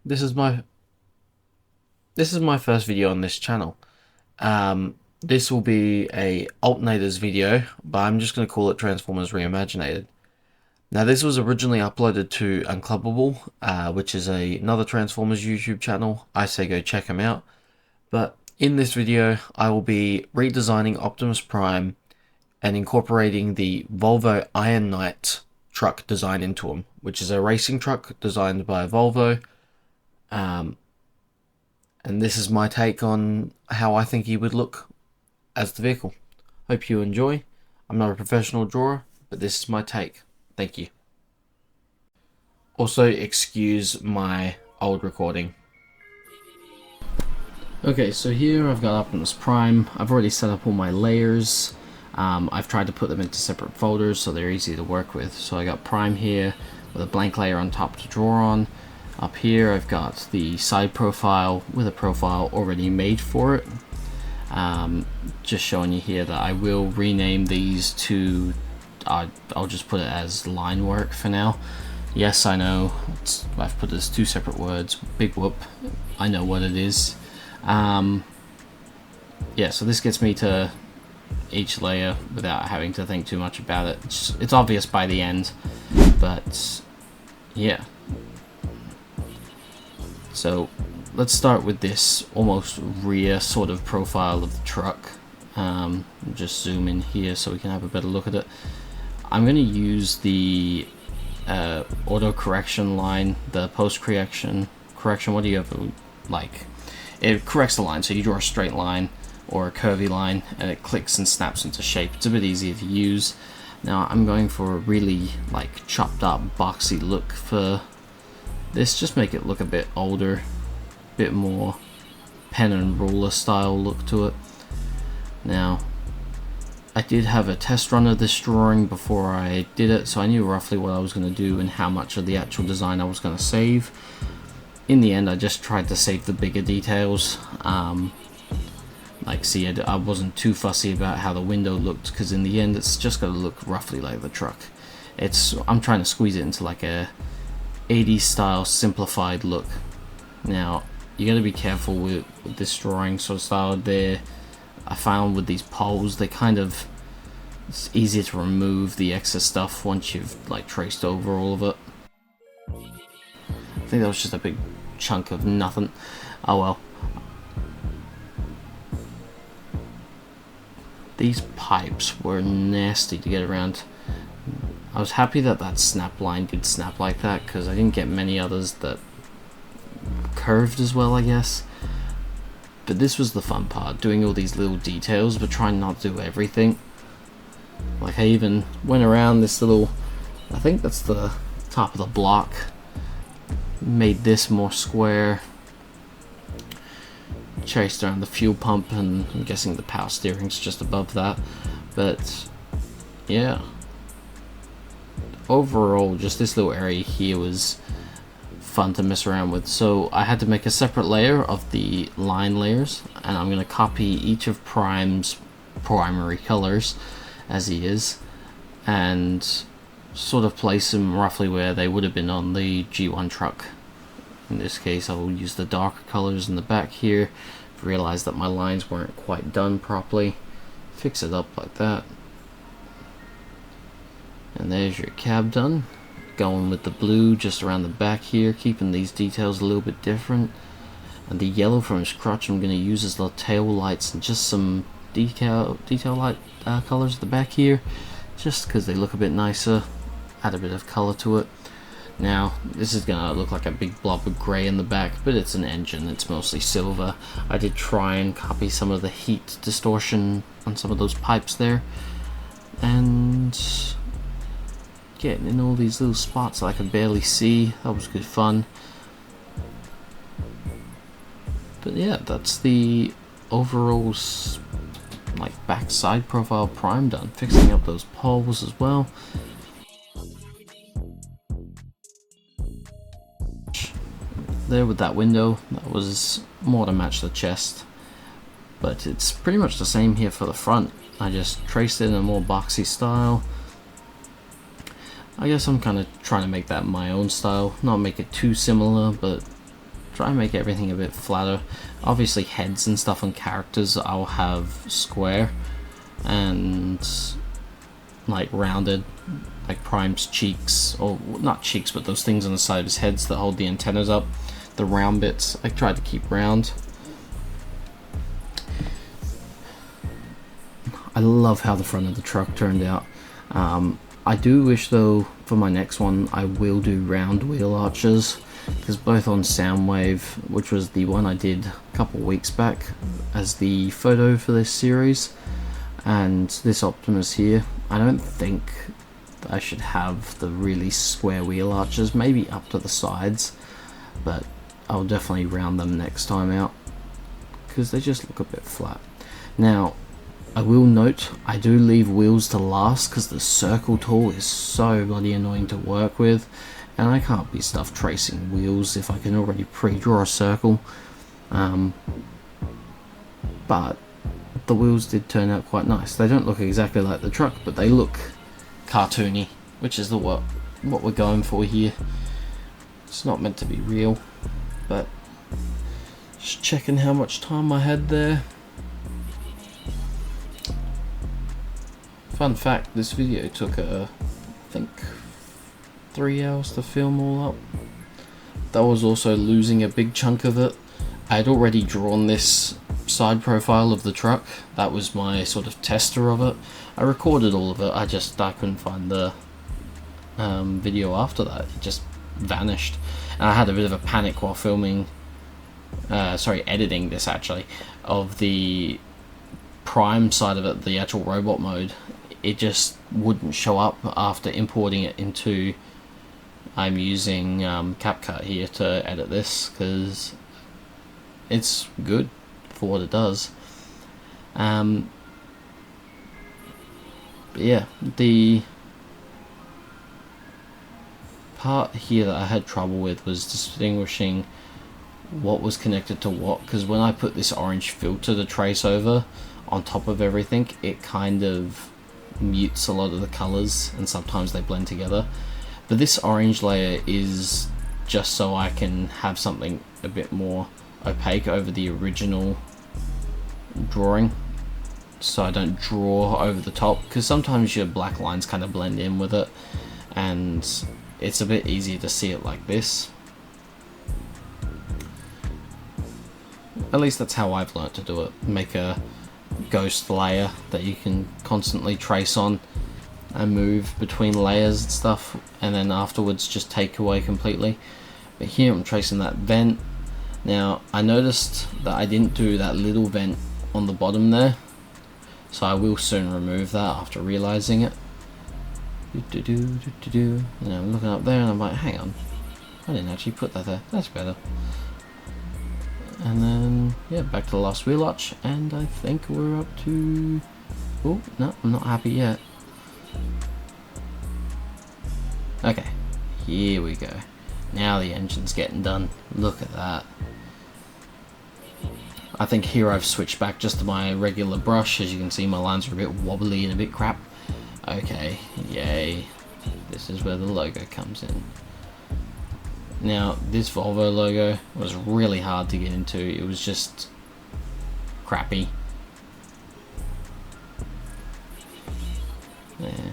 This is my first video on this channel. This will be a alternators video, but I'm just going to call it Transformers Reimagined. Now, this was originally uploaded to Unclubbable, which is another Transformers YouTube channel. I say go check them out. But in this video, I will be redesigning Optimus Prime and incorporating the Volvo Iron Knight truck design into him, which is a racing truck designed by Volvo. And this is my take on how I think he would look as the vehicle. Hope you enjoy. I'm not a professional drawer, but this is my take. Thank you. Also, excuse my old recording. Okay, so here I've got Optimus Prime. I've already set up all my layers. I've tried to put them into separate folders so they're easy to work with. So I got Prime here with a blank layer on top to draw on. Up here I've got the side profile with a profile already made for it. Just showing you here that I will rename these to, I'll just put it as line work for now. Yes, I know, I've put this two separate words, big whoop, I know what it is. Yeah, so this gets me to each layer without having to think too much about it. It's obvious by the end, but yeah. So let's start with this almost rear sort of profile of the truck. Just zoom in here so we can have a better look at it. I'm going to use the auto correction line, the post correction, what do you have, like, it corrects the line, so you draw a straight line or a curvy line and it clicks and snaps into shape. It's a bit easier to use. Now I'm going for a really like chopped up boxy look for this, just make it look a bit older, bit more pen and ruler style look to it. Now I did have a test run of this drawing before I did it, so I knew roughly what I was going to do and how much of the actual design I was going to save. In the end I just tried to save the bigger details. Like, see, I wasn't too fussy about how the window looked, because in the end it's just going to look roughly like the truck. I'm trying to squeeze it into like a 80s style simplified look. Now you got to be careful with this drawing sort of style there. I found with these poles, it's easier to remove the excess stuff once you've like traced over all of it. I think that was just a big chunk of nothing. Oh well. These pipes were nasty to get around. I was happy that that snap line did snap like that, because I didn't get many others that curved as well, I guess. But this was the fun part, doing all these little details but trying not to do everything. Like, I even went around this little, I think that's the top of the block, made this more square, chased around the fuel pump, and I'm guessing the power steering's just above that. But yeah, overall just this little area here was fun to mess around with. So I had to make a separate layer of the line layers, and I'm going to copy each of Prime's primary colors as he is and sort of place them roughly where they would have been on the G1 truck. In this case I will use the darker colors in the back here. Realize that my lines weren't quite done properly. Fix it up like that. And there's your cab done. Going with the blue just around the back here, keeping these details a little bit different. And the yellow from his crotch I'm going to use as the tail lights and just some detail light colors at the back here, just because they look a bit nicer, add a bit of color to it. Now this is gonna look like a big blob of grey in the back, but it's an engine, it's mostly silver. I did try and copy some of the heat distortion on some of those pipes there, and getting in all these little spots that I could barely see. That was good fun. But yeah, that's the overall like back side profile Prime done. Fixing up those poles as well. There with that window, that was more to match the chest, but it's pretty much the same here for the front. I just traced it in a more boxy style. I guess I'm kind of trying to make that my own style, not make it too similar, but try and make everything a bit flatter. Obviously heads and stuff on characters I'll have square and like rounded, like Prime's cheeks, or not cheeks but those things on the side of his heads that hold the antennas up, the round bits I tried to keep round. I love how the front of the truck turned out. I do wish though for my next one I will do round wheel arches, because both on Soundwave, which was the one I did a couple weeks back as the photo for this series, and this Optimus here, I don't think I should have the really square wheel arches, maybe up to the sides, but I'll definitely round them next time out because they just look a bit flat. Now I will note I do leave wheels to last because the circle tool is so bloody annoying to work with, and I can't be stuff tracing wheels if I can already pre-draw a circle. But the wheels did turn out quite nice. They don't look exactly like the truck, but they look cartoony, which is what we're going for here. It's not meant to be real, but just checking how much time I had there. Fun fact, this video took I think 3 hours to film all up. That was also losing a big chunk of it. I had already drawn this side profile of the truck. That was my sort of tester of it. I recorded all of it, I couldn't find the video after that. It just vanished. And I had a bit of a panic while filming, editing this actually, of the Prime side of it, the actual robot mode. It just wouldn't show up after importing it into, I'm using CapCut here to edit this because it's good for what it does. But yeah, the part here that I had trouble with was distinguishing what was connected to what, because when I put this orange filter to trace over on top of everything, it kind of mutes a lot of the colors and sometimes they blend together. But this orange layer is just so I can have something a bit more opaque over the original drawing, so I don't draw over the top, because sometimes your black lines kind of blend in with it and it's a bit easier to see it like this. At least that's how I've learnt to do it. Make a ghost layer that you can constantly trace on and move between layers and stuff, and then afterwards just take away completely. But here I'm tracing that vent. Now I noticed that I didn't do that little vent on the bottom there, so I will soon remove that after realizing it. And I'm looking up there and I'm like, hang on, I didn't actually put that there. That's better. And then yeah, back to the last wheel arch, and I think we're up to, oh no, I'm not happy yet. Okay, here we go. Now the engine's getting done. Look at that. I think here I've switched back just to my regular brush. As you can see, my lines are a bit wobbly and a bit crap. Okay, yay. This is where the logo comes in. Now, this Volvo logo was really hard to get into. It was just crappy. Yeah.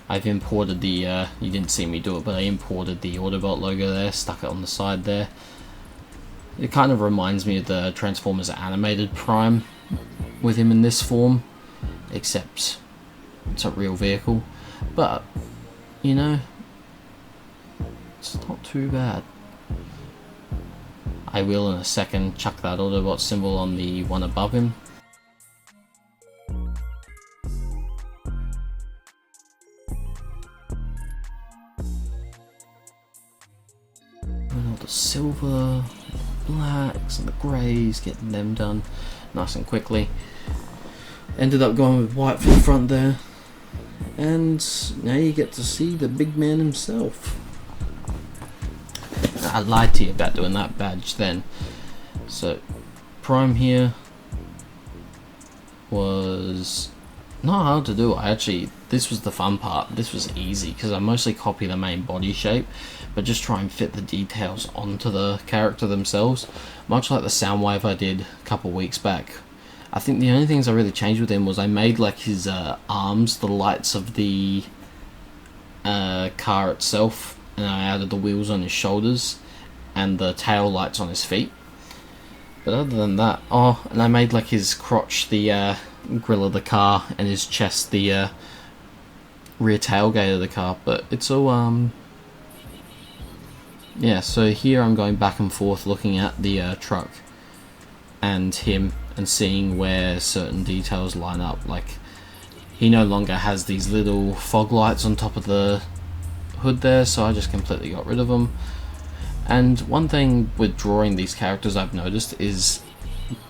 I've imported the, you didn't see me do it, but I imported the Autobot logo there, stuck it on the side there. It kind of reminds me of the Transformers animated Prime with him in this form, except it's a real vehicle. But, you know, it's not too bad. I will in a second chuck that Autobot symbol on the one above him. And all the silver, the blacks and the greys, getting them done nice and quickly. Ended up going with white for the front there. And now you get to see the big man himself. I lied to you about doing that badge then. So Prime here was not hard to do. This was the fun part. This was easy because I mostly copy the main body shape, but just try and fit the details onto the character themselves, much like the Soundwave I did a couple weeks back. I think the only things I really changed with him was I made like his arms the lights of the car itself, and I added the wheels on his shoulders and the tail lights on his feet. But other than that, oh, and I made like his crotch the grill of the car, and his chest the rear tailgate of the car. But it's all yeah, so here I'm going back and forth looking at the truck and him and seeing where certain details line up. Like, he no longer has these little fog lights on top of the hood there, so I just completely got rid of them. And one thing with drawing these characters I've noticed is,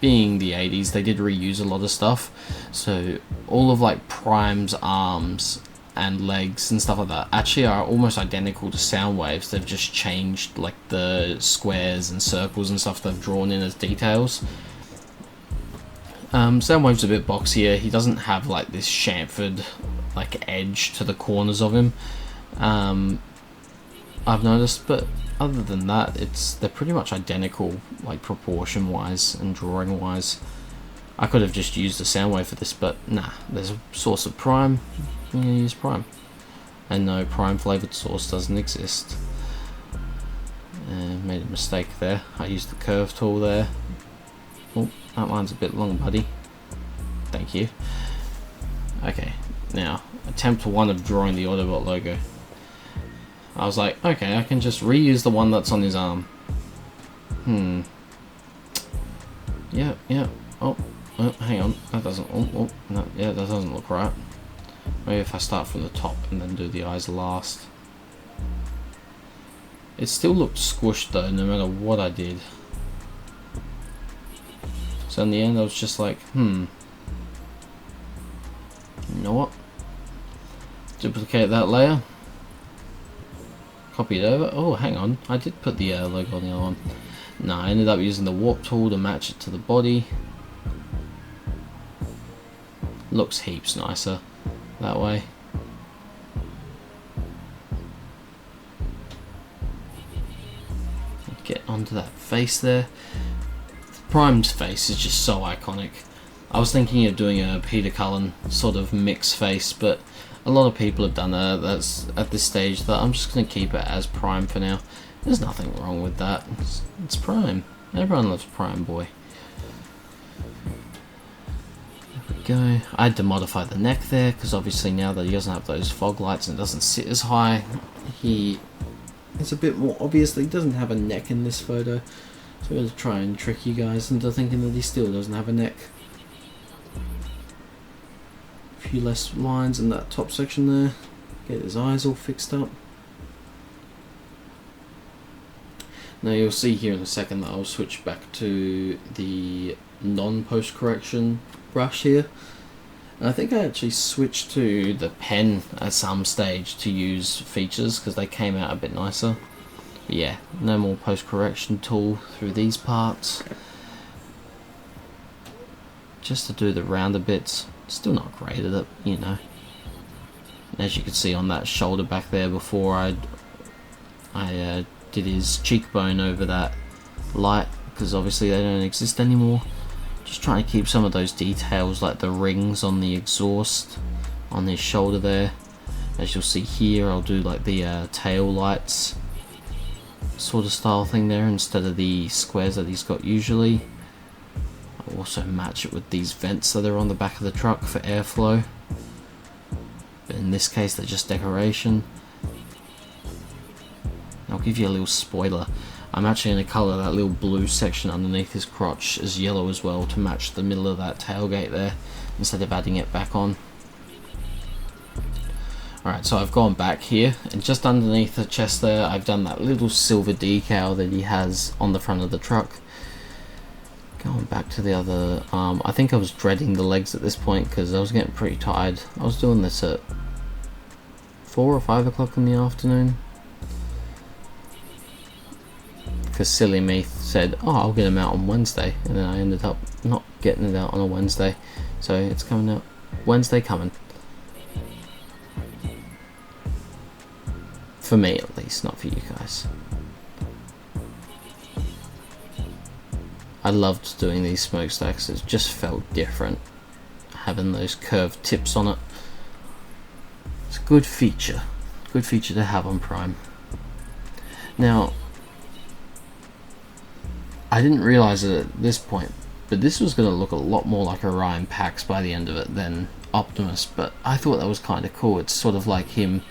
being the 80s, they did reuse a lot of stuff. So all of like Prime's arms and legs and stuff like that actually are almost identical to Soundwave's. They've just changed like the squares and circles and stuff they've drawn in as details. Soundwave's a bit boxier. He doesn't have like this chamfered like edge to the corners of him, I've noticed, but other than that, they're pretty much identical, like proportion wise and drawing wise. I could have just used the Soundwave for this, but nah, there's a source of Prime, I'm gonna use Prime. And no, Prime flavoured sauce doesn't exist. Made a mistake there. I used the curve tool there. Oh, that line's a bit long, buddy. Thank you. Okay, now, attempt one of drawing the Autobot logo. I was like, okay, I can just reuse the one that's on his arm. Yeah. Oh, hang on. That doesn't. Oh, no, yeah, that doesn't look right. Maybe if I start from the top and then do the eyes last. It still looked squished though, no matter what I did. So in the end, I was just like, you know what? Duplicate that layer. Copy it over. Oh, hang on. I did put the logo on the other one. No, I ended up using the warp tool to match it to the body. Looks heaps nicer that way. Get onto that face there. Prime's face is just so iconic. I was thinking of doing a Peter Cullen sort of mix face, but a lot of people have done that's at this stage that I'm just going to keep it as Prime for now. There's nothing wrong with that. It's Prime. Everyone loves Prime Boy. There we go. I had to modify the neck there because obviously now that he doesn't have those fog lights and doesn't sit as high, it's a bit more obvious that he doesn't have a neck in this photo. So I'm going to try and trick you guys into thinking that he still doesn't have a neck. A few less lines in that top section there. Get his eyes all fixed up. Now you'll see here in a second that I'll switch back to the non-post correction brush here. And I think I actually switched to the pen at some stage to use features because they came out a bit nicer. But yeah, no more post correction tool through these parts. Just to do the rounder bits. Still not great at it, you know. And as you can see on that shoulder back there before, I did his cheekbone over that light because obviously they don't exist anymore. Just trying to keep some of those details like the rings on the exhaust on his shoulder there. As you'll see here, I'll do like the tail lights sort of style thing there instead of the squares that he's got usually. I'll also match it with these vents that are on the back of the truck for airflow. But in this case they're just decoration. I'll give you a little spoiler. I'm actually going to colour that little blue section underneath his crotch as yellow as well to match the middle of that tailgate there instead of adding it back on. Alright, so I've gone back here and just underneath the chest there I've done that little silver decal that he has on the front of the truck. Going back to the other arm, I think I was dreading the legs at this point because I was getting pretty tired. I was doing this at 4 or 5 o'clock in the afternoon. Because silly me said, oh, I'll get him out on Wednesday, and then I ended up not getting it out on a Wednesday. So it's coming out Wednesday coming. For me at least, not for you guys. I loved doing these smokestacks, it just felt different, having those curved tips on it. It's a good feature to have on Prime. Now, I didn't realise it at this point, but this was going to look a lot more like Orion Pax by the end of it than Optimus, but I thought that was kind of cool. It's sort of like him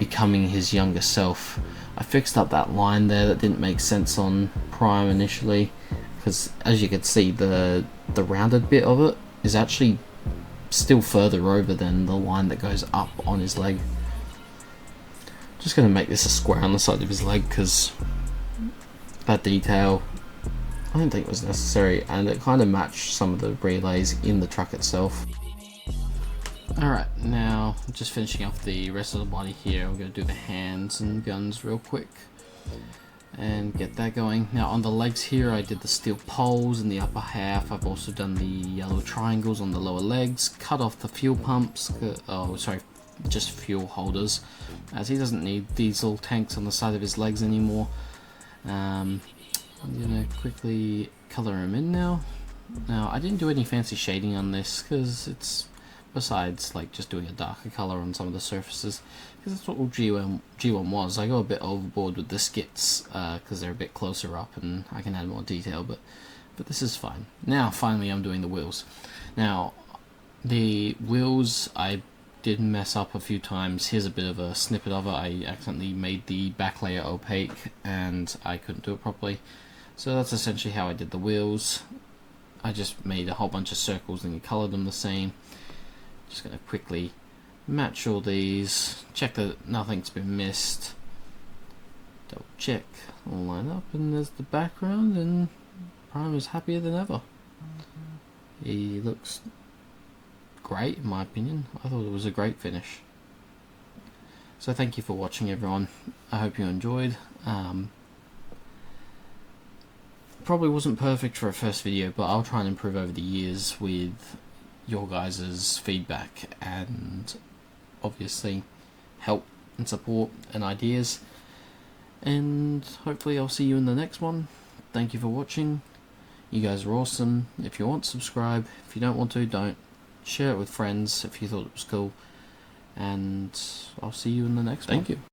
becoming his younger self. I fixed up that line there that didn't make sense on Prime initially, because as you can see, the rounded bit of it is actually still further over than the line that goes up on his leg. Just going to make this a square on the side of his leg because that detail I didn't think it was necessary, and it kind of matched some of the relays in the truck itself. Alright, now just finishing off the rest of the body here. We're going to do the hands and guns real quick and get that going. Now on the legs here I did the steel poles in the upper half. I've also done the yellow triangles on the lower legs, cut off the fuel pumps, just fuel holders, as he doesn't need diesel tanks on the side of his legs anymore. I'm going to quickly colour him in now. Now I didn't do any fancy shading on this because it's, besides like just doing a darker colour on some of the surfaces, because that's what G1 was. I go a bit overboard with the skits because they're a bit closer up and I can add more detail, but this is fine. Now finally I'm doing the wheels. Now the wheels I did mess up a few times. Here's a bit of a snippet of it. I accidentally made the back layer opaque and I couldn't do it properly. So that's essentially how I did the wheels. I just made a whole bunch of circles and coloured them the same. Just going to quickly match all these, check that nothing's been missed, double check, all line up, and there's the background, and Prime is happier than ever. He looks great in my opinion. I thought it was a great finish. So thank you for watching everyone. I hope you enjoyed. Probably wasn't perfect for a first video, but I'll try and improve over the years with your guys' feedback and obviously help and support and ideas, and hopefully I'll see you in the next one. Thank you for watching. You guys are awesome. If you want, subscribe. If you don't want to, don't. Share it with friends if you thought it was cool, and I'll see you in the next one. Thank you.